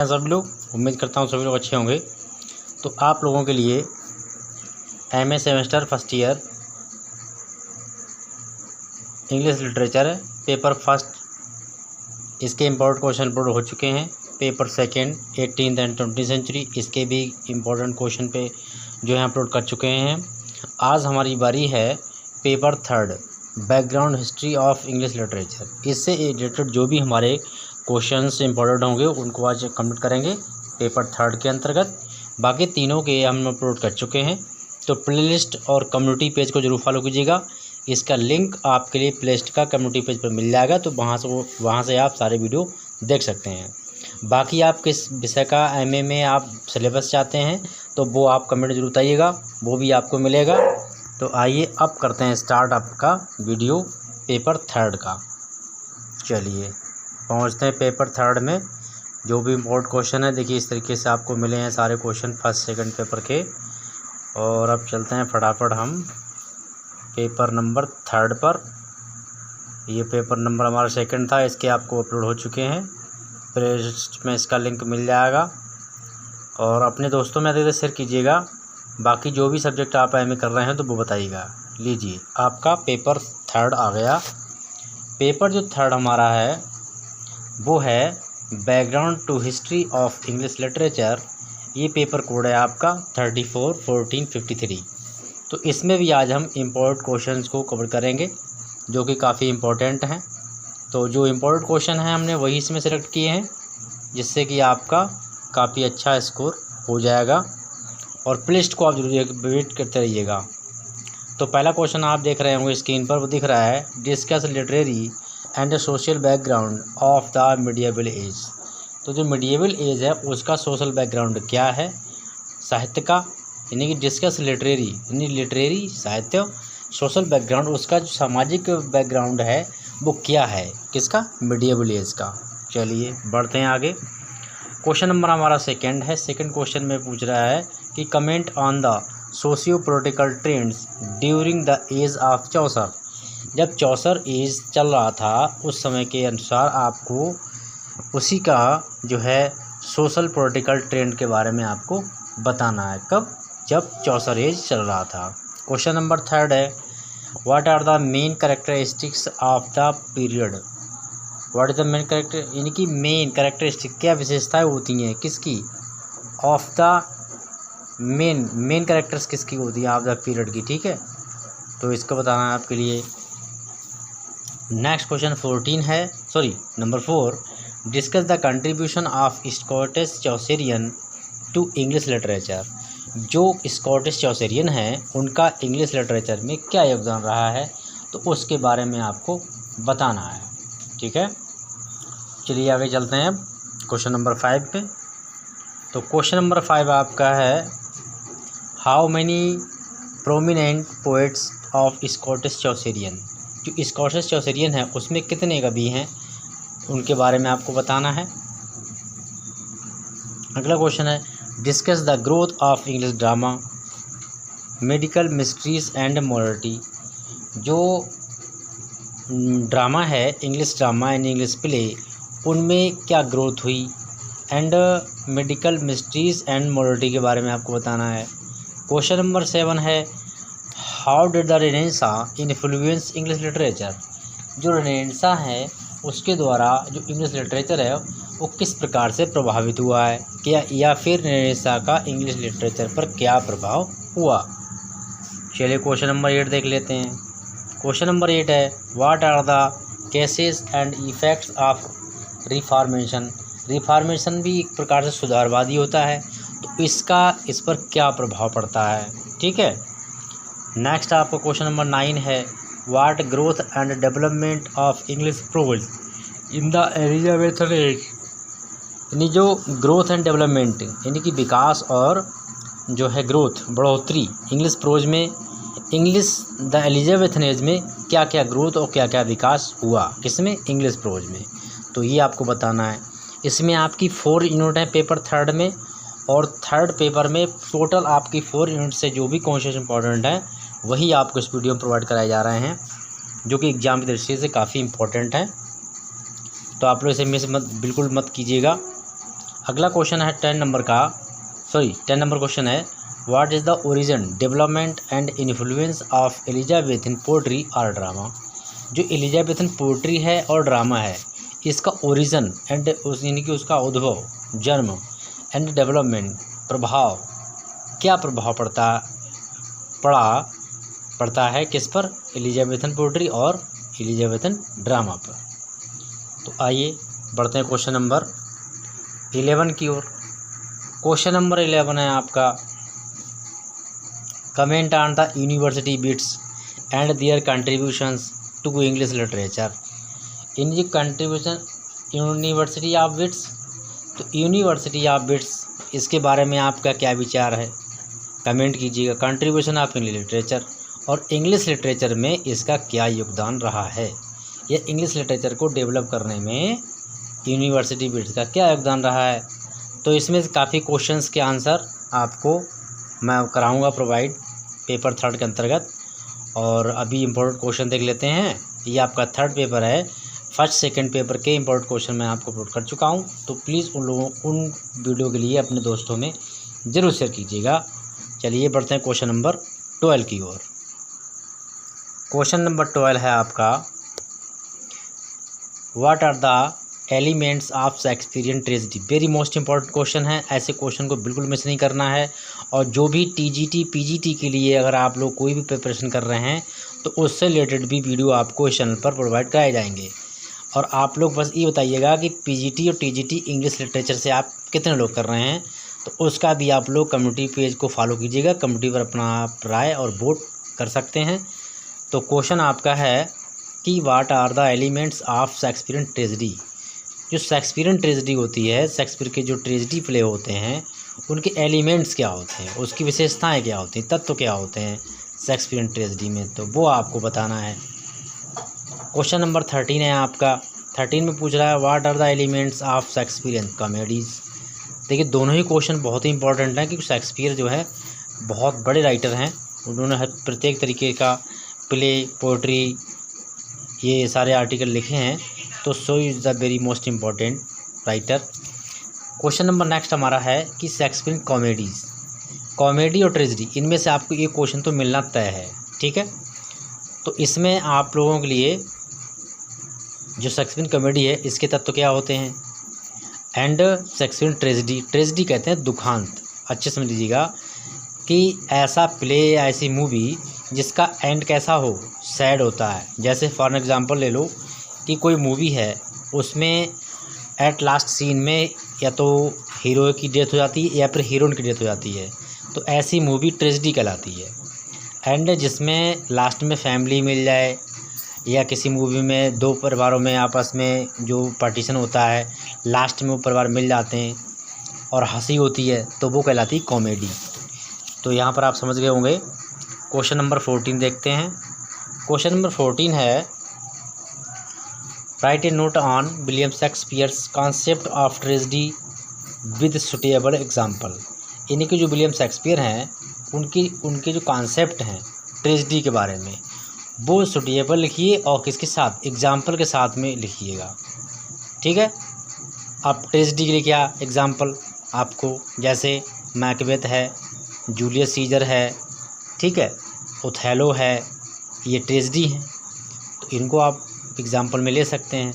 सब लोग उम्मीद करता हूँ सभी लोग अच्छे होंगे। तो आप लोगों के लिए MA semester first year English literature paper first इसके इम्पोर्टेंट क्वेश्चन अपलोड हो चुके हैं। Paper second 18th and 20th century इसके भी इम्पोर्टेंट क्वेश्चन पे जो है अपलोड कर चुके हैं। आज हमारी बारी है paper third background history of English literature. इससे रिलेटेड जो भी हमारे क्वेश्चंस इंपॉर्टेंट होंगे उनको आज कंप्लीट करेंगे पेपर थर्ड के अंतर्गत। बाकी तीनों के हम अपलोड कर चुके हैं। तो प्लेलिस्ट और कम्युनिटी पेज को जरूर फॉलो कीजिएगा। इसका लिंक आपके लिए प्लेलिस्ट का कम्युनिटी पेज पर मिल जाएगा, तो वहाँ से आप सारे वीडियो देख सकते हैं। बाकी आप किस विषय का एमए में आप सिलेबस चाहते हैं तो वो आप कमेंट जरूर बताइएगा, वो भी आपको मिलेगा। तो आइए अब करते हैं स्टार्ट आपका वीडियो पेपर थर्ड का। चलिए पहुंचते हैं पेपर थर्ड में। जो भी इम्पोर्टेंट क्वेश्चन है देखिए इस तरीके से आपको मिले हैं सारे क्वेश्चन फर्स्ट सेकंड पेपर के। और अब चलते हैं फटाफट हम पेपर नंबर थर्ड पर। ये पेपर नंबर हमारा सेकंड था, इसके आपको अपलोड हो चुके हैं। प्लेलिस्ट में इसका लिंक मिल जाएगा और अपने दोस्तों में अधिकतर शेयर कीजिएगा। बाकी जो भी सब्जेक्ट आप एमए कर रहे हैं तो वो बताइएगा। लीजिए आपका पेपर थर्ड आ गया। पेपर जो थर्ड हमारा है वो है background to history of English literature. ये पेपर कोड है आपका 34-14-53। तो इसमें भी आज हम इम्पोर्टेंट क्वेश्चंस को कवर करेंगे जो कि काफ़ी इम्पोर्टेंट हैं। तो जो इम्पोर्टेंट क्वेश्चन हैं हमने वही इसमें सेलेक्ट किए हैं, जिससे कि आपका काफ़ी अच्छा स्कोर हो जाएगा। और प्लेलिस्ट को आप जरूर विजिट करते रहिएगा। तो पहला क्वेश्चन आप देख रहे होंगे स्क्रीन पर, वो दिख रहा है discuss literary and social background of the medieval age. तो जो मिडिएवल एज है उसका सोशल बैकग्राउंड क्या है साहित्य का, यानी कि डिस्कस लिटरेरी यानी लिटरेरी साहित्य, सोशल बैकग्राउंड उसका जो सामाजिक बैकग्राउंड है वो क्या है, किसका, मिडिएवल एज का। चलिए बढ़ते हैं आगे। क्वेश्चन नंबर हमारा सेकंड है। सेकंड क्वेश्चन में पूछ रहा है कि comment on the socio political trends during the age of Chaucer. जब चौसर एज चल रहा था उस समय के अनुसार आपको उसी का जो है सोशल पॉलिटिकल ट्रेंड के बारे में आपको बताना है। कब, जब चौसर एज चल रहा था। क्वेश्चन नंबर थर्ड है what are the main characteristics of the period. What is the main character, यानी कि मेन कैरेक्टरिस्टिक क्या विशेषताएं होती हैं किसकी, ऑफ द मेन कैरेक्टर्स किसकी होती है ऑफ द पीरियड की। ठीक है, तो इसको बताना है आपके लिए। नेक्स्ट क्वेश्चन 14 है, sorry number 4। Discuss the contribution of Scottish Chaucerian to English literature. जो स्कॉटिश चौसेरियन हैं उनका इंग्लिश लिटरेचर में क्या योगदान रहा है, तो उसके बारे में आपको बताना है। ठीक है, चलिए आगे चलते हैं अब क्वेश्चन नंबर 5 पे। तो क्वेश्चन नंबर 5 आपका है how many prominent poets of Scottish Chaucerian. जो स्कॉटिश चौसेरियन है उसमें कितने कवि हैं उनके बारे में आपको बताना है। अगला क्वेश्चन है discuss the growth of English drama, medical mysteries and morality. जो ड्रामा है English drama and English play, उनमें क्या ग्रोथ हुई, and medical mysteries and morality के बारे में आपको बताना है। क्वेश्चन नंबर 7 है how did the renaissance influence English literature. जो रेनेसां है उसके द्वारा जो इंग्लिश लिटरेचर है वो किस प्रकार से प्रभावित हुआ है, क्या या फिर रेनेसां का इंग्लिश लिटरेचर पर क्या प्रभाव हुआ। चलिए क्वेश्चन नंबर 8 देख लेते हैं। क्वेश्चन नंबर 8 है what are the causes and effects of reformation. Reformation भी एक प्रकार से सुधारवादी होता है, तो इस पर क्या प्रभाव पड़ता है। ठीक है, नेक्स्ट आपका क्वेश्चन नंबर 9 है what growth and development of English pros in the Elizabethan age. यानी जो ग्रोथ एंड डेवलपमेंट यानी कि विकास और जो है ग्रोथ बढ़ोतरी इंग्लिश प्रोज में, इंग्लिश द एलिजाबेथन एज में क्या क्या ग्रोथ और क्या क्या विकास हुआ, किसमें, इंग्लिश प्रोज में। तो ये आपको बताना है। इसमें आपकी 4 यूनिट है पेपर थर्ड में, और थर्ड पेपर में टोटल आपकी 4 यूनिट से जो भी क्वेश्चन इंपॉर्टेंट है वही आपको इस वीडियो में प्रोवाइड कराए जा रहे हैं, जो कि एग्ज़ाम की दृष्टि से काफ़ी इंपॉर्टेंट है। तो आप लोग इसे मिस बिल्कुल मत कीजिएगा। अगला क्वेश्चन है 10 नंबर क्वेश्चन है, what is the origin, development and influence of Elizabethan poetry और ड्रामा। जो एलिजाबेथन पोट्री है और ड्रामा है, इसका ओरिजिन एंड यानी कि उसका उद्भव, जन्म एंड डेवलपमेंट, प्रभाव, क्या प्रभाव पड़ता है किस पर, एलिजाबेथन पोट्री और एलिजाबेथन ड्रामा पर। तो आइए बढ़ते हैं क्वेश्चन नंबर 11 की ओर। क्वेश्चन नंबर 11 है आपका, comment on the university wits and their contributions to English literature. इनकी कंट्रीब्यूशन यूनिवर्सिटी ऑफ बिट्स, तो यूनिवर्सिटी ऑफ बिट्स इसके बारे में आपका क्या विचार है, कमेंट कीजिएगा। कंट्रीब्यूशन ऑफ इंग्लिश लिटरेचर, और इंग्लिश लिटरेचर में इसका क्या योगदान रहा है, या इंग्लिश लिटरेचर को डेवलप करने में यूनिवर्सिटी बिट्स का क्या योगदान रहा है। तो इसमें काफ़ी क्वेश्चंस के आंसर आपको मैं कराऊंगा प्रोवाइड पेपर 3 के अंतर्गत। और अभी इम्पोर्टेंट क्वेश्चन देख लेते हैं। ये आपका 3rd पेपर है, 1st 2nd पेपर के इम्पोर्टेंट क्वेश्चन मैं आपको अपलोड कर चुका हूँ। तो प्लीज़ उन वीडियो के लिए अपने दोस्तों में ज़रूर शेयर कीजिएगा। चलिए बढ़ते हैं क्वेश्चन नंबर 12 की ओर। क्वेश्चन नंबर 12 है आपका, what are the elements of Shakespearean tragedy. Very most important question है, ऐसे क्वेश्चन को बिल्कुल मिस नहीं करना है। और जो भी टीजीटी पीजीटी के लिए अगर आप लोग कोई भी प्रिपरेशन कर रहे हैं तो उससे रिलेटेड भी वीडियो आपको इस चैनल पर प्रोवाइड कराए जाएंगे। और आप लोग बस ये बताइएगा कि पीजीटी और टीजीटी इंग्लिश लिटरेचर से आप कितने लोग कर रहे हैं, तो उसका भी आप लोग कम्युनिटी पेज को फॉलो कीजिएगा। कम्युनिटी पर अपना आप राय और वोट कर सकते हैं। तो क्वेश्चन आपका है कि what are the elements of Shakespearean tragedy. जो शेक्सपियरियन ट्रेजेडी होती है, शेक्सपियर के जो ट्रेजेडी प्ले होते हैं उनके एलिमेंट्स क्या होते हैं, उसकी विशेषताएं क्या होती हैं, तत्व क्या होते हैं शेक्सपियरियन ट्रेजेडी में, तो वो आपको बताना है। क्वेश्चन नंबर 13 है आपका। 13 में पूछ रहा है, what are the elements of Shakespearean comedies. देखिए दोनों ही क्वेश्चन बहुत ही इंपॉर्टेंट हैं, क्योंकि शेक्सपियर जो है बहुत बड़े राइटर हैं। उन्होंने हर प्रत्येक तरीके का प्ले, पोएट्री, ये सारे आर्टिकल लिखे हैं। तो so is the very most important writer. Question number next हमारा है कि शेक्सपियरियन कॉमेडीज़, कॉमेडी और ट्रेजेडी, इनमें से आपको ये क्वेश्चन तो मिलना तय है, ठीक है। तो इसमें आप लोगों के लिए जो शेक्सपियरियन कॉमेडी है इसके तत्व क्या होते हैं, एंड शेक्सपियरियन ट्रेजेडी, ट्रेजेडी कहते हैं दुखांत। अच्छे समझ लीजिएगा कि ऐसा प्ले, ऐसी मूवी जिसका एंड कैसा हो, सैड होता है। जैसे फॉर एग्जांपल ले लो कि कोई मूवी है, उसमें एट लास्ट सीन में या तो हीरो की डेथ हो जाती है या फिर हीरोइन की डेथ हो जाती है, तो ऐसी मूवी ट्रेजेडी कहलाती है। एंड जिसमें लास्ट में फैमिली मिल जाए, या किसी मूवी में दो परिवारों में आपस में जो पार्टीशन होता है, लास्ट में वो परिवार मिल जाते हैं और हंसी होती है, तो वो कहलाती है कॉमेडी। तो यहाँ पर आप समझ गए होंगे। क्वेश्चन नंबर 14 देखते हैं। क्वेश्चन नंबर 14 है, right A note on William Shakespeare's concept of tragedy with suitable example. यानी कि जो विलियम शेक्सपियर हैं उनके जो कॉन्सेप्ट हैं ट्रेजेडी के बारे में, वो सुटेबल लिखिए और किसके साथ, एग्जाम्पल के साथ में लिखिएगा, ठीक है। अब ट्रेजेडी के लिए क्या एग्जाम्पल आपको, जैसे मैकबेथ है, जूलियस सीजर है, ठीक है, ओथेलो है, ये ट्रेजेडी हैं, तो इनको आप एग्जाम्पल में ले सकते हैं।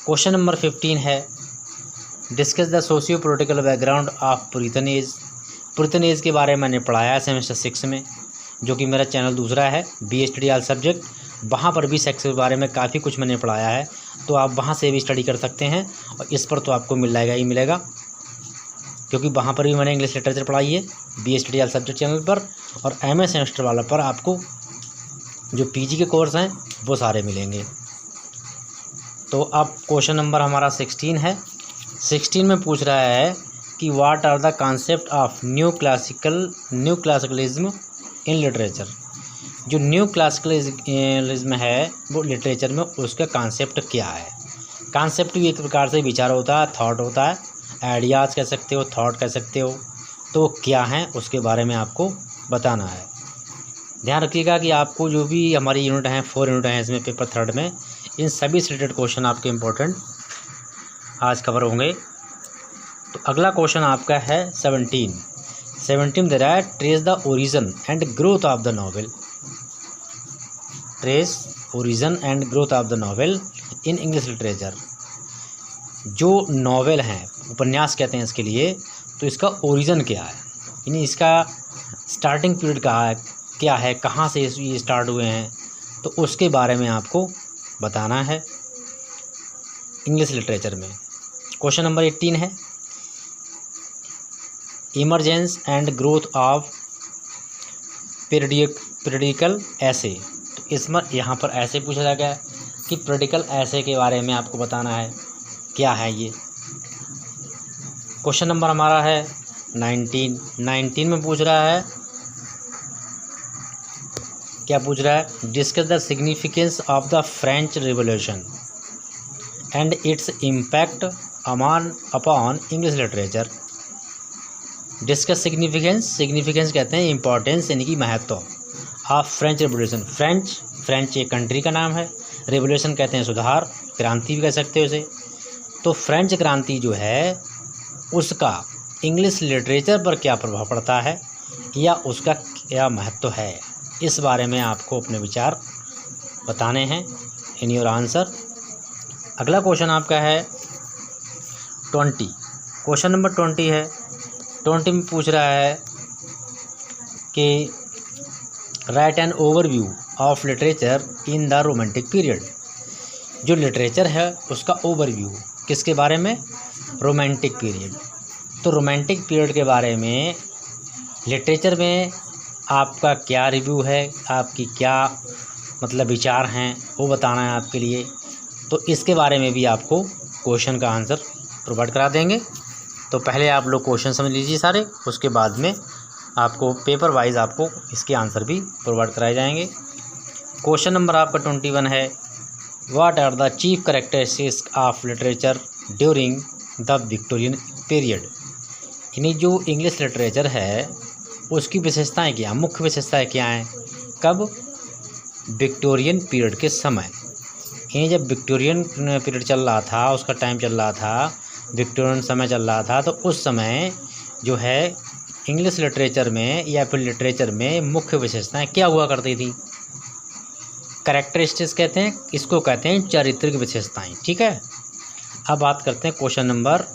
क्वेश्चन नंबर 15 है, discuss the socio political background of Puritan age. Puritan age के बारे में मैंने पढ़ाया है सेमेस्टर 6 में, जो कि मेरा चैनल दूसरा है बी स्टडी ऑल सब्जेक्ट। वहाँ पर भी सेक्स के बारे में काफ़ी कुछ मैंने पढ़ाया है, तो आप वहाँ से भी स्टडी कर सकते हैं। और इस पर तो आपको मिल जाएगा ही मिलेगा, क्योंकि वहाँ पर भी मैंने इंग्लिश लिटरेचर पढ़ाई है B study all subject channel पर। और एमए सेमेस्टर वाला पर आपको जो पीजी के कोर्स हैं वो सारे मिलेंगे। तो अब क्वेश्चन नंबर हमारा 16 है। 16 में पूछ रहा है कि what are the concept of new classicalism in literature. जो न्यू क्लासिकलिज्म है वो लिटरेचर में, उसका कॉन्सेप्ट क्या है। कॉन्सेप्ट भी एक प्रकार से विचार होता है, थॉट होता है, आइडियाज़ कह सकते हो, थॉट कह सकते हो, तो क्या है उसके बारे में आपको बताना है। ध्यान रखिएगा कि आपको जो भी हमारी यूनिट हैं, 4 यूनिट हैं इसमें पेपर 3 में, इन सभी से रिलेटेड क्वेश्चन आपके इम्पोर्टेंट आज कवर होंगे। तो अगला क्वेश्चन आपका है 17 दे रहा है trace the origin and growth of the novel. Trace origin and growth of the novel in English literature. जो नॉवेल हैं, उपन्यास कहते हैं इसके लिए, तो इसका ओरिजिन क्या है, यानी इसका स्टार्टिंग पीरियड कहाँ है, क्या है, कहाँ से ये स्टार्ट हुए हैं, तो उसके बारे में आपको बताना है इंग्लिश लिटरेचर में। क्वेश्चन नंबर 18 है emergence and growth of periodical ऐसे। तो इसमें यहाँ पर ऐसे पूछा जा गया कि पीरियडिकल ऐसे के बारे में आपको बताना है, क्या है ये। क्वेश्चन नंबर हमारा है 19 में पूछ रहा है, क्या पूछ रहा है, discuss the significance of the French revolution and its impact upon English literature. Discuss significance कहते हैं इंपॉर्टेंस यानी कि महत्व ऑफ फ्रेंच रिवॉल्यूशन। फ्रेंच एक कंट्री का नाम है, रिवॉल्यूशन कहते हैं सुधार, क्रांति भी कह सकते हो इसे। तो फ्रेंच क्रांति जो है उसका इंग्लिश लिटरेचर पर क्या प्रभाव पड़ता है या उसका क्या महत्व है, इस बारे में आपको अपने विचार बताने हैं इन योर आंसर। अगला क्वेश्चन आपका है 20। क्वेश्चन नंबर 20 है, 20 में पूछ रहा है कि right an overview of literature in the romantic period. जो लिटरेचर है उसका ओवरव्यू किसके बारे में, रोमांटिक पीरियड। तो रोमांटिक पीरियड के बारे में लिटरेचर में आपका क्या रिव्यू है, आपकी क्या मतलब विचार हैं, वो बताना है आपके लिए। तो इसके बारे में भी आपको क्वेश्चन का आंसर प्रोवाइड करा देंगे। तो पहले आप लोग क्वेश्चन समझ लीजिए सारे, उसके बाद में आपको पेपर वाइज आपको इसके आंसर भी प्रोवाइड कराए जाएंगे। क्वेश्चन नंबर आपका 21 है, what are the chief characteristics of literature during the Victorian period. यानी जो इंग्लिश लिटरेचर है उसकी विशेषताएं क्या, मुख्य विशेषताएं क्या हैं, कब, विक्टोरियन पीरियड के समय। यानी जब विक्टोरियन पीरियड चल रहा था, उसका टाइम चल रहा था, विक्टोरियन समय चल रहा था, तो उस समय जो है इंग्लिश लिटरेचर में या फिर लिटरेचर में मुख्य विशेषताएं क्या हुआ करती थी। कैरेक्टरिस्टिक्स कहते हैं, इसको कहते हैं चारित्रिक विशेषताएं। ठीक है, अब बात करते हैं क्वेश्चन नंबर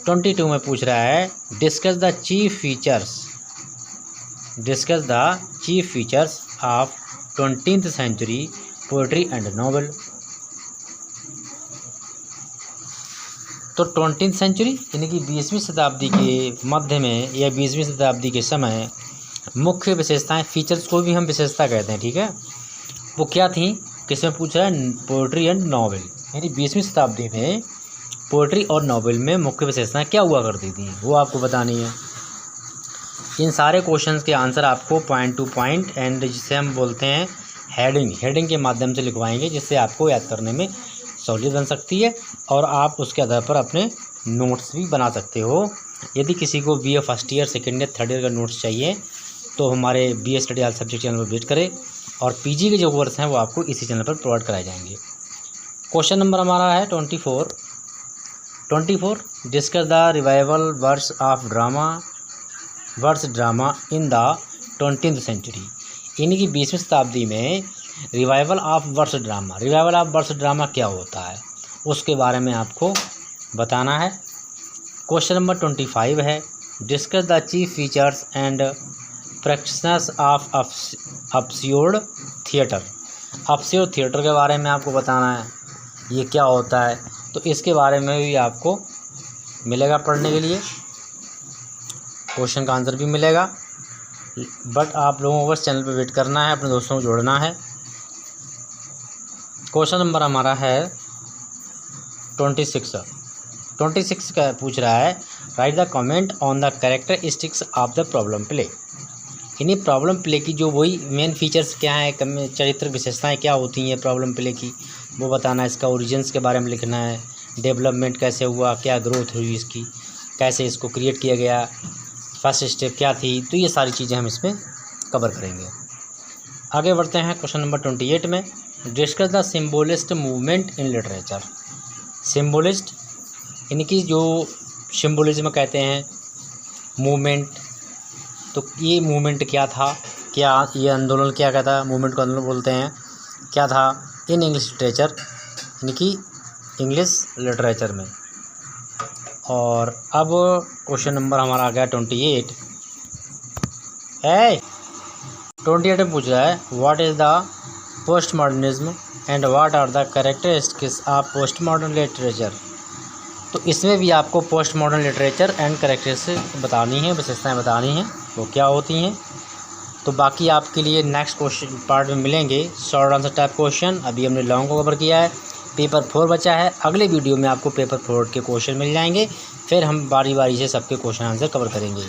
22 में पूछ रहा है, discuss the chief features of 20th century poetry and novel. तो 20th सेंचुरी यानी कि 20वीं शताब्दी के मध्य में या 20वीं शताब्दी के समय मुख्य विशेषताएं, फीचर्स को भी हम विशेषता कहते हैं। ठीक है, वो क्या थी, किसमें पूछ रहा है, पोएट्री एंड नॉवेल। यानी 20वीं शताब्दी में पोएट्री और नॉवेल में मुख्य विशेषताएं क्या हुआ करती थी, वो आपको बतानी है। इन सारे क्वेश्चंस के आंसर आपको पॉइंट टू पॉइंट एंड जिसे हम बोलते हैं हेडिंग के माध्यम से लिखवाएंगे, जिससे आपको याद करने में सहूलियत बन सकती है और आप उसके आधार पर अपने नोट्स भी बना सकते हो। यदि किसी को BA first year, second year, third year का नोट्स चाहिए तो हमारे BA study all subject channel पर विजिट करें और PG के जो कोर्स हैं वो आपको इसी चैनल पर प्रोवाइड कराए जाएंगे। क्वेश्चन नंबर हमारा है 24 discuss the revival verse drama in the 20th century. यानी कि 20वीं शताब्दी में रिवाइवल ऑफ वर्स ड्रामा क्या होता है, उसके बारे में आपको बताना है। क्वेश्चन नंबर 25 है, discuss the chief features and practices of absurd theatre. Absurd theatre के बारे में आपको बताना है, ये क्या होता है, तो इसके बारे में भी आपको मिलेगा पढ़ने के लिए, क्वेश्चन का आंसर भी मिलेगा। बट आप लोगों को बस चैनल पर वेट करना है, अपने दोस्तों को जोड़ना है। क्वेश्चन नंबर हमारा है 26 का पूछ रहा है, right the comment on the characteristics of the problem play. यानी प्रॉब्लम प्ले की जो वही मेन फीचर्स क्या है, चरित्र विशेषताएं क्या होती हैं प्रॉब्लम प्ले की, वो बताना है। इसका ओरिजिन्स के बारे में लिखना है, डेवलपमेंट कैसे हुआ, क्या ग्रोथ हुई इसकी, कैसे इसको क्रिएट किया गया, फर्स्ट स्टेप क्या थी, तो ये सारी चीज़ें हम इसमें कवर करेंगे। आगे बढ़ते हैं क्वेश्चन नंबर 28 में, discuss the symbolist movement in literature. Symbolist इनकी जो सिंबोलिज्म कहते हैं मूवमेंट, तो ये मूवमेंट क्या था, क्या ये आंदोलन क्या कहता है, मूवमेंट को आंदोलन बोलते हैं, क्या था इन इंग्लिश लिटरेचर, इनकी इंग्लिश लिटरेचर में। और अब क्वेश्चन नंबर हमारा आ गया 28। 28 में पूछ रहा है what is the post modernism and what are the characteristics of post modern literature. तो इसमें भी आपको post modern literature and characteristics बतानी है, विशेषताएं बतानी हैं, वो क्या होती हैं। तो बाकी आपके लिए नेक्स्ट क्वेश्चन पार्ट में मिलेंगे शॉर्ट आंसर टाइप क्वेश्चन। अभी हमने लॉन्ग को कवर किया है, पेपर 4 बचा है। अगले वीडियो में आपको पेपर 4 के क्वेश्चन मिल जाएंगे, फिर हम बारी बारी से सबके क्वेश्चन आंसर कवर करेंगे।